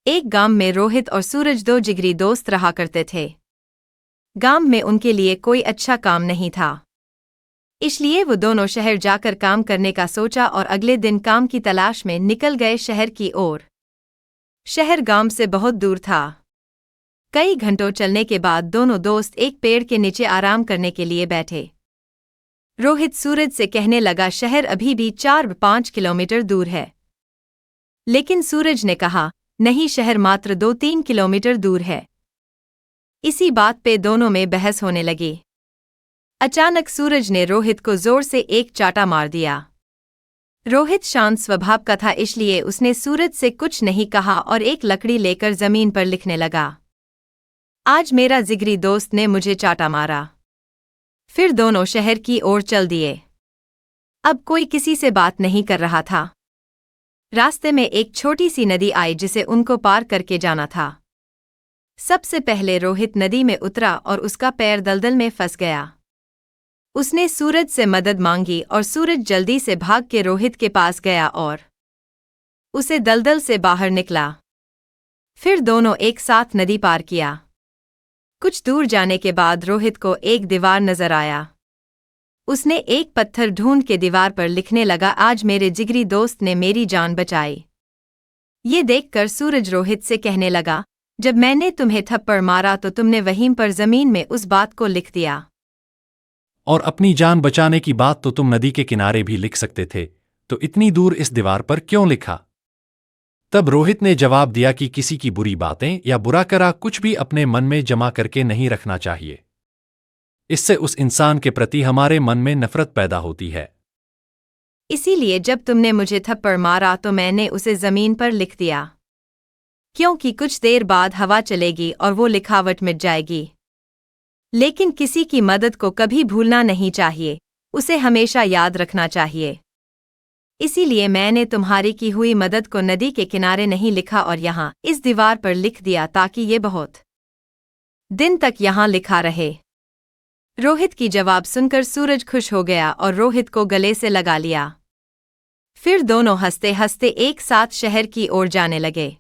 एक गांव में रोहित और सूरज दो जिगरी दोस्त रहा करते थे। गांव में उनके लिए कोई अच्छा काम नहीं था, इसलिए वो दोनों शहर जाकर काम करने का सोचा और अगले दिन काम की तलाश में निकल गए शहर की ओर। शहर गांव से बहुत दूर था। कई घंटों चलने के बाद दोनों दोस्त एक पेड़ के नीचे आराम करने के लिए बैठे। रोहित सूरज से कहने लगा, शहर अभी भी 4-5 किलोमीटर दूर है। लेकिन सूरज ने कहा, नहीं, शहर मात्र 2-3 किलोमीटर दूर है। इसी बात पे दोनों में बहस होने लगी। अचानक सूरज ने रोहित को जोर से एक चाटा मार दिया। रोहित शांत स्वभाव का था, इसलिए उसने सूरज से कुछ नहीं कहा और एक लकड़ी लेकर जमीन पर लिखने लगा, आज मेरा जिगरी दोस्त ने मुझे चाटा मारा। फिर दोनों शहर की ओर चल दिए। अब कोई किसी से बात नहीं कर रहा था। रास्ते में एक छोटी सी नदी आई जिसे उनको पार करके जाना था। सबसे पहले रोहित नदी में उतरा और उसका पैर दलदल में फंस गया। उसने सूरज से मदद मांगी और सूरज जल्दी से भाग के रोहित के पास गया और उसे दलदल से बाहर निकला। फिर दोनों एक साथ नदी पार किया। कुछ दूर जाने के बाद रोहित को एक दीवार नजर आया। उसने एक पत्थर ढूंढ के दीवार पर लिखने लगा, आज मेरे जिगरी दोस्त ने मेरी जान बचाई। ये देखकर सूरज रोहित से कहने लगा, जब मैंने तुम्हें थप्पड़ मारा तो तुमने वहीं पर जमीन में उस बात को लिख दिया। और अपनी जान बचाने की बात तो तुम नदी के किनारे भी लिख सकते थे, तो इतनी दूर इस दीवार पर क्यों लिखा? तब रोहित ने जवाब दिया कि किसी की बुरी बातें या बुरा करा कुछ भी अपने मन में जमा करके नहीं रखना चाहिए। इससे उस इंसान के प्रति हमारे मन में नफरत पैदा होती है। इसीलिए जब तुमने मुझे थप्पड़ मारा तो मैंने उसे जमीन पर लिख दिया, क्योंकि कुछ देर बाद हवा चलेगी और वो लिखावट मिट जाएगी। लेकिन किसी की मदद को कभी भूलना नहीं चाहिए, उसे हमेशा याद रखना चाहिए। इसीलिए मैंने तुम्हारी की हुई मदद को नदी के किनारे नहीं लिखा और यहाँ इस दीवार पर लिख दिया, ताकि ये बहुत दिन तक यहाँ लिखा रहे। रोहित की जवाब सुनकर सूरज खुश हो गया और रोहित को गले से लगा लिया। फिर दोनों हंसते हंसते एक साथ शहर की ओर जाने लगे।